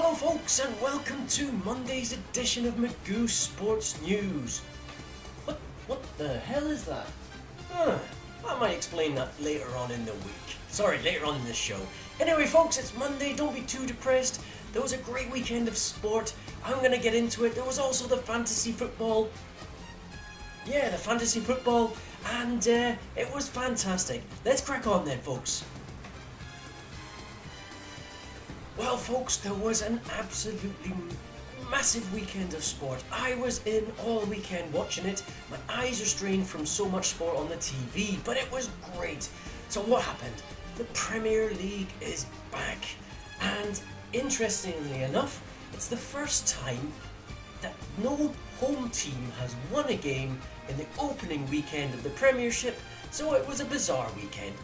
Hello folks and welcome to Monday's edition of Magoo Sports News. What the hell is that? I might explain that later on in the week. Sorry, later on in the show. Anyway folks, it's Monday, don't be too depressed. There was a great weekend of sport. I'm going to get into it. There was also the fantasy football. Yeah, the fantasy football. And it was fantastic. Let's crack on then folks. Well folks, there was an absolutely massive weekend of sport. I was in all weekend watching it. My eyes are strained from so much sport on the TV, but it was great. So what happened? The Premier League is back. And interestingly enough, it's the first time that no home team has won a game in the opening weekend of the Premiership, so it was a bizarre weekend.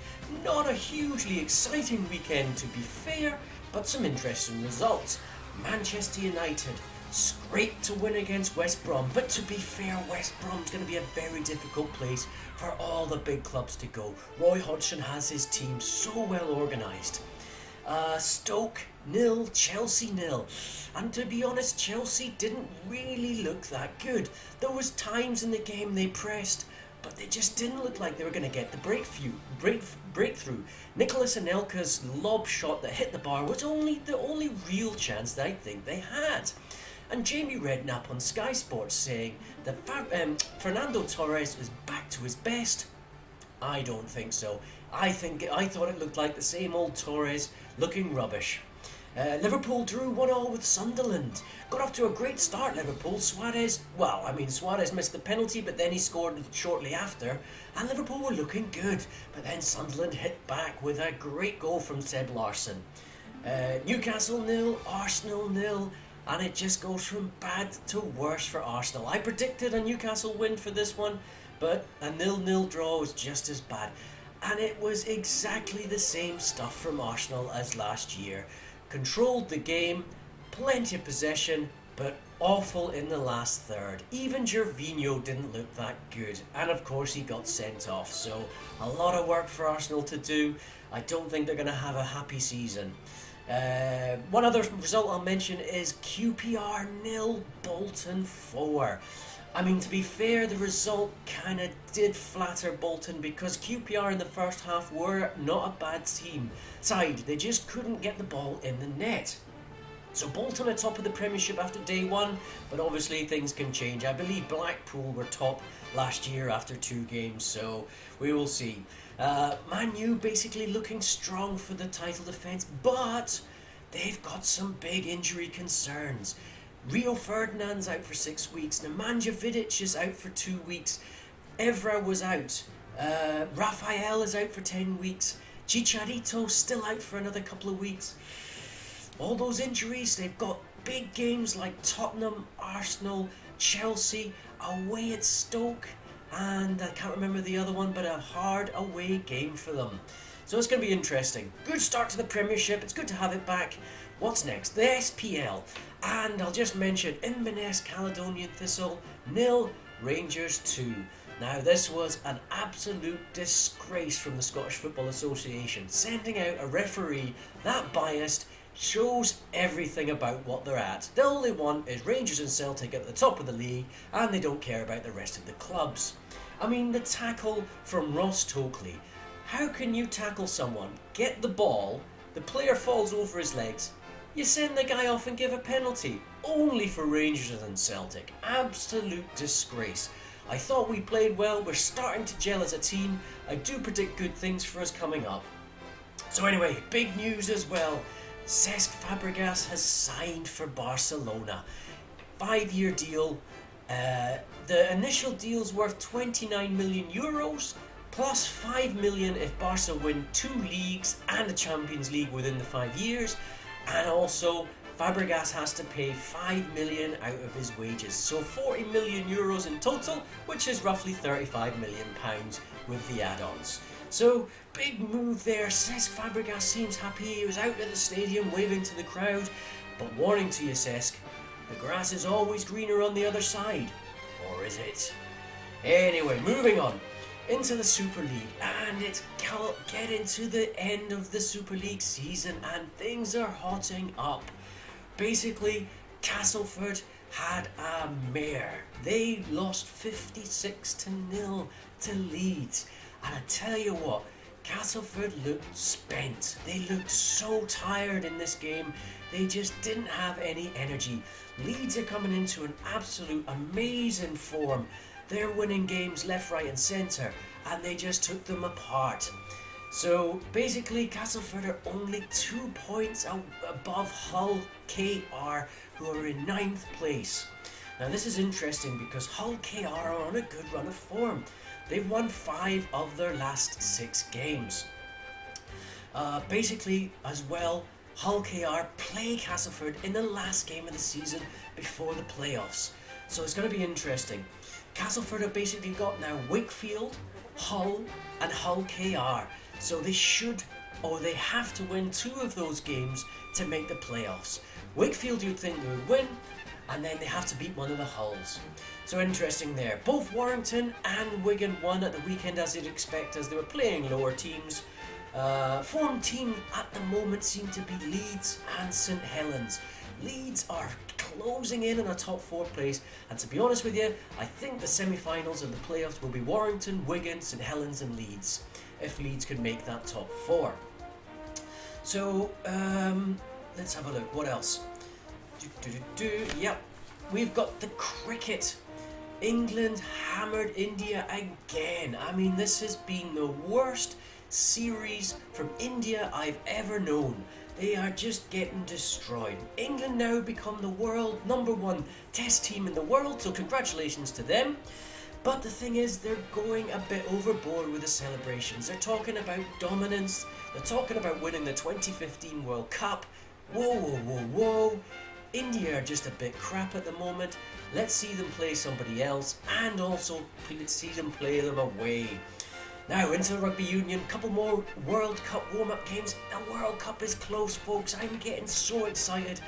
Not a hugely exciting weekend to be fair, but some interesting results. Manchester United scraped to win against West Brom, but to be fair, West Brom's going to be a very difficult place for all the big clubs to go. Roy Hodgson has his team so well organised. Stoke 0, Chelsea 0. And to be honest, Chelsea didn't really look that good. There was times in the game they pressed, but they just didn't look like they were going to get the breakthrough. Nicolas Anelka's lob shot that hit the bar was the only real chance that I think they had. And Jamie Redknapp on Sky Sports saying that Fernando Torres is back to his best. I don't think so. I thought it looked like the same old Torres looking rubbish. Liverpool drew 1-1 with Sunderland. Got off to a great start, Liverpool. Suarez missed the penalty, but then he scored shortly after, and Liverpool were looking good. But then Sunderland hit back with a great goal from Seb Larsson. Newcastle 0, Arsenal 0, and it just goes from bad to worse for Arsenal. I predicted a Newcastle win for this one, but a 0-0 draw was just as bad. And it was exactly the same stuff from Arsenal as last year. Controlled the game, plenty of possession, but awful in the last third. Even Gervinho didn't look that good, and of course he got sent off, so a lot of work for Arsenal to do. I don't think they're going to have a happy season. One other result I'll mention is QPR 0, Bolton 4. I mean, to be fair, the result kind of did flatter Bolton because QPR in the first half were not a bad side. They just couldn't get the ball in the net. So Bolton are top of the Premiership after day one, but obviously things can change. I believe Blackpool were top last year after 2 games, so we will see. Man U basically looking strong for the title defence, but they've got some big injury concerns. Rio Ferdinand's out for 6 weeks. Nemanja Vidic is out for 2 weeks. Evra was out. Rafael is out for 10 weeks. Chicharito still out for another couple of weeks. All those injuries, they've got big games like Tottenham, Arsenal, Chelsea, away at Stoke, and I can't remember the other one, but a hard away game for them. So it's going to be interesting. Good start to the Premiership. It's good to have it back. What's next? The SPL. And I'll just mention Inverness Caledonian Thistle 0, Rangers 2. Now this was an absolute disgrace from the Scottish Football Association. Sending out a referee that biased shows everything about what they're at. The all they want is Rangers and Celtic at the top of the league, and they don't care about the rest of the clubs. I mean, the tackle from Ross Tokley. How can you tackle someone, get the ball, the player falls over his legs, you send the guy off and give a penalty, only for Rangers and Celtic. Absolute disgrace. I thought we played well, we're starting to gel as a team. I do predict good things for us coming up. So anyway, big news as well. Cesc Fabregas has signed for Barcelona. 5-year deal. The initial deal's worth 29 million euros, plus 5 million if Barca win 2 leagues and a Champions League within the 5 years. And also, Fabregas has to pay 5 million out of his wages. So 40 million euros in total, which is roughly 35 million pounds with the add-ons. So, big move there. Cesc Fabregas seems happy. He was out at the stadium waving to the crowd. But warning to you, Cesc, the grass is always greener on the other side. Or is it? Anyway, moving on. into the Super League, and it's getting to the end of the Super League season and things are hotting up. Basically, Castleford had a mare. They lost 56-0 to Leeds. And I tell you what, Castleford looked spent. They looked so tired in this game. They just didn't have any energy. Leeds are coming into an absolute amazing form. They're winning games left, right and centre, and they just took them apart. So basically Castleford are only 2 points above Hull KR, who are in 9th place. Now this is interesting because Hull KR are on a good run of form. They've won 5 of their last 6 games. Basically as well, Hull KR play Castleford in the last game of the season before the playoffs. So it's going to be interesting. Castleford have basically got now Wakefield, Hull and Hull KR. So they should, or they have to win 2 of those games to make the playoffs. Wakefield you'd think they would win, and then they have to beat one of the Hulls. So interesting there. Both Warrington and Wigan won at the weekend as you'd expect, as they were playing lower teams. Form team at the moment seem to be Leeds and St Helens. Leeds are closing in on a top 4 place, and to be honest with you, I think the semi-finals of the playoffs will be Warrington, Wigan, St Helens and Leeds, if Leeds could make that top 4. So let's have a look. What else? Yep, we've got the cricket. England hammered India again. I mean, this has been the worst series from India I've ever known. They are just getting destroyed. England now become the world #1 test team in the world, so congratulations to them. But the thing is, they're going a bit overboard with the celebrations. They're talking about dominance. They're talking about winning the 2015 World Cup. Whoa, whoa, whoa, whoa. India are just a bit crap at the moment. Let's see them play somebody else, and also see them play them away. Now into the Rugby Union, couple more World Cup warm-up games. The World Cup is close, folks. I'm getting so excited.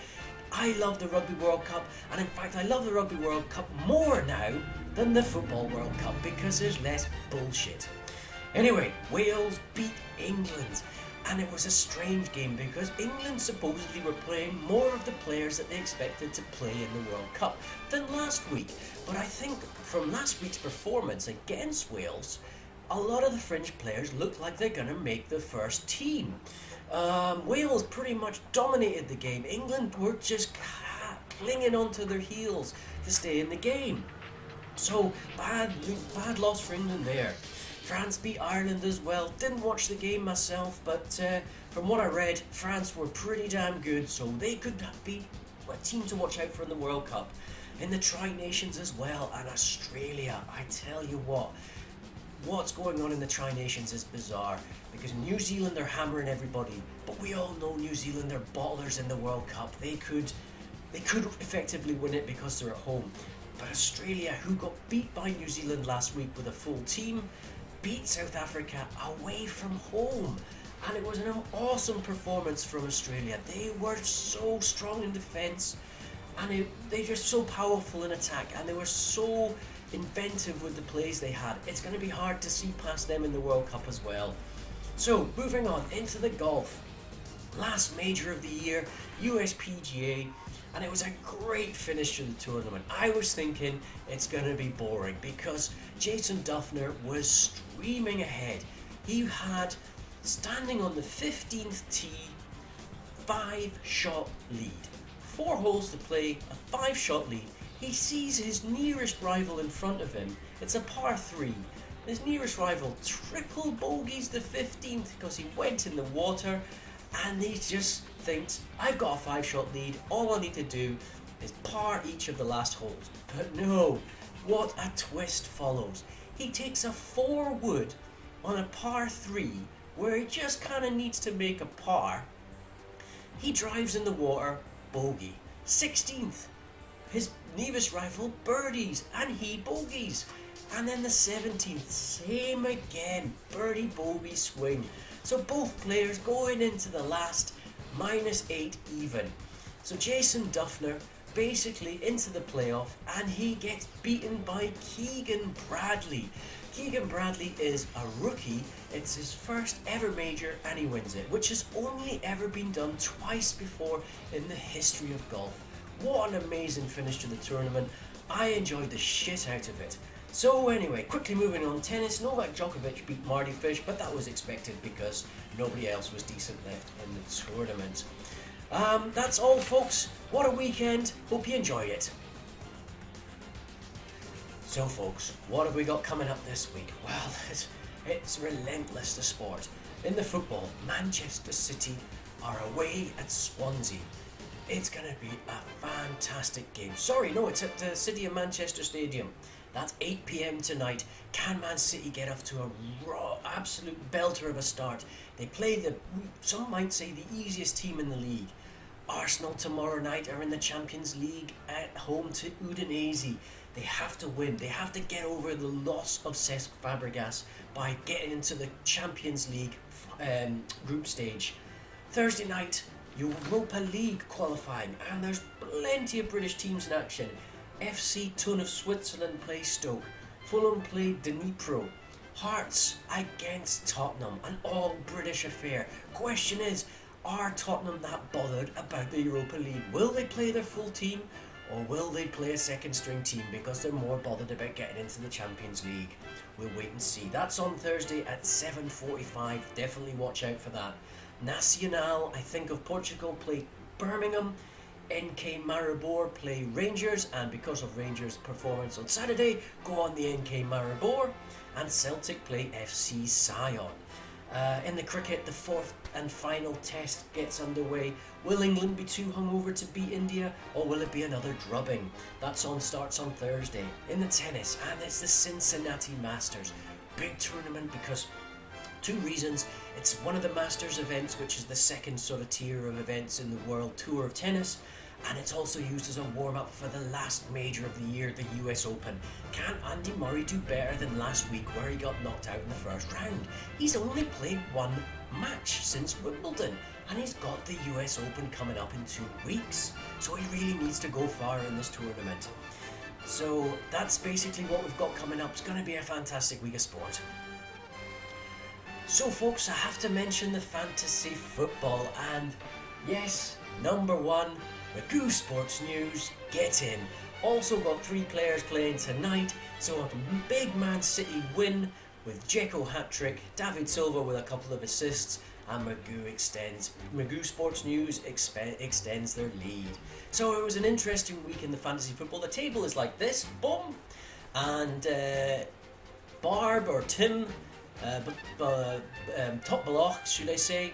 I love the Rugby World Cup, and in fact I love the Rugby World Cup more now than the Football World Cup because there's less bullshit. Anyway, Wales beat England, and it was a strange game because England supposedly were playing more of the players that they expected to play in the World Cup than last week. But I think from last week's performance against Wales, a lot of the fringe players look like they're going to make the first team. Wales pretty much dominated the game. England were just clinging onto their heels to stay in the game. So bad loss for England there. France beat Ireland as well. Didn't watch the game myself, but from what I read, France were pretty damn good, so they could be a team to watch out for in the World Cup. In the Tri-Nations as well, and Australia, I tell you what's going on in the Tri-Nations is bizarre, because New Zealand are hammering everybody, but we all know New Zealand are bottlers in the World Cup. They could effectively win it because they're at home. But Australia, who got beat by New Zealand last week with a full team, beat South Africa away from home. And it was an awesome performance from Australia. They were so strong in defence, and they're just so powerful in attack, and they were so inventive with the plays they had. It's going to be hard to see past them in the World Cup as well. So moving on into the golf. Last major of the year, USPGA, and it was a great finish to the tournament. I was thinking it's going to be boring because Jason Duffner was streaming ahead. He had, standing on the 15th tee, 5-shot lead. 4 holes to play, a 5-shot lead. He sees his nearest rival in front of him. It's a par 3. His nearest rival triple bogeys the 15th because he went in the water, and he just thinks, I've got a 5-shot lead. All I need to do is par each of the last holes. But no, what a twist follows. He takes a 4-wood on a par 3 where he just kind of needs to make a par. He drives in the water, bogey. 16th. His nearest rival birdies, and he bogeys. And then the 17th, same again, birdie bogey swing. So both players going into the last -8 even. So Jason Duffner basically into the playoff, and he gets beaten by Keegan Bradley. Keegan Bradley is a rookie. It's his first ever major and he wins it, which has only ever been done twice before in the history of golf. What an amazing finish to the tournament. I enjoyed the shit out of it. So anyway, quickly moving on, tennis. Novak Djokovic beat Marty Fish, but that was expected because nobody else was decent left in the tournament. That's all, folks. What a weekend. Hope you enjoy it. So folks, what have we got coming up this week? Well, it's relentless, the sport. In the football, Manchester City are away at Swansea. It's going to be a fantastic game. Sorry, no, it's at the City of Manchester Stadium. That's 8 p.m. tonight. Can Man City get off to a raw, absolute belter of a start? They play some might say, the easiest team in the league. Arsenal tomorrow night are in the Champions League at home to Udinese. They have to win. They have to get over the loss of Cesc Fabregas by getting into the Champions League group stage. Thursday night, Europa League qualifying, and there's plenty of British teams in action. FC Thun of Switzerland play Stoke. Fulham play Dnipro. Hearts against Tottenham, an all-British affair. Question is, are Tottenham that bothered about the Europa League? Will they play their full team, or will they play a second-string team because they're more bothered about getting into the Champions League? We'll wait and see. That's on Thursday at 7:45. Definitely watch out for that. Nacional, I think of Portugal, play Birmingham. NK Maribor play Rangers, and because of Rangers' performance on Saturday, go on the NK Maribor. And Celtic play FC Sion. In the cricket, the fourth and final test gets underway. Will England be too hungover to beat India, or will it be another drubbing? That starts on Thursday. In the tennis, and it's the Cincinnati Masters. Big tournament because two reasons. It's one of the Masters events, which is the second sort of tier of events in the World Tour of Tennis, and it's also used as a warm-up for the last major of the year, the US Open. Can Andy Murray do better than last week where he got knocked out in the first round? He's only played one match since Wimbledon, and he's got the US Open coming up in 2 weeks, so he really needs to go far in this tournament. So that's basically what we've got coming up. It's going to be a fantastic week of sport. So folks, I have to mention the fantasy football, and yes, number one, Magoo Sports News, get in. Also got 3 players playing tonight, so a big Man City win with Dzeko hat-trick, David Silva with a couple of assists, and Magoo Sports News extends their lead. So it was an interesting week in the fantasy football. The table is like this, boom, and Barb or Tim, top block, should I say,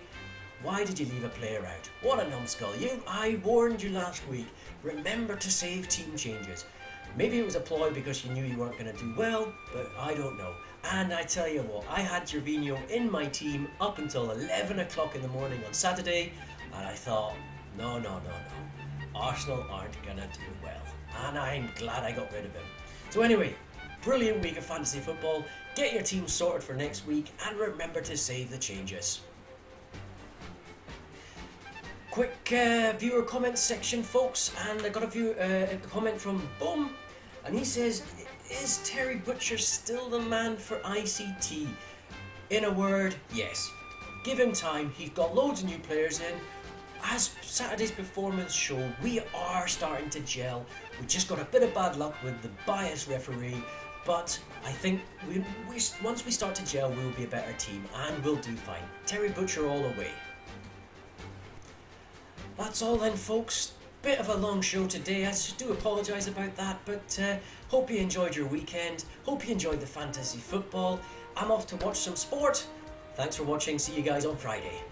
why did you leave a player out? What a numbskull. I warned you last week, remember to save team changes. Maybe it was a ploy because you knew you weren't going to do well, but I don't know. And I tell you what, I had Gervinho in my team up until 11 o'clock in the morning on Saturday, and I thought, no. Arsenal aren't going to do well. And I'm glad I got rid of him. So anyway, brilliant week of fantasy football. Get your team sorted for next week, and remember to save the changes. Quick viewer comments section, folks, and I got a comment from Boom, and he says, is Terry Butcher still the man for ICT? In a word, yes. Give him time, he's got loads of new players in. As Saturday's performance showed, we are starting to gel. We just got a bit of bad luck with the biased referee, but I think once we start to gel, we'll be a better team, and we'll do fine. Terry Butcher all the way. That's all then, folks. Bit of a long show today. I do apologise about that, but hope you enjoyed your weekend. Hope you enjoyed the fantasy football. I'm off to watch some sport. Thanks for watching. See you guys on Friday.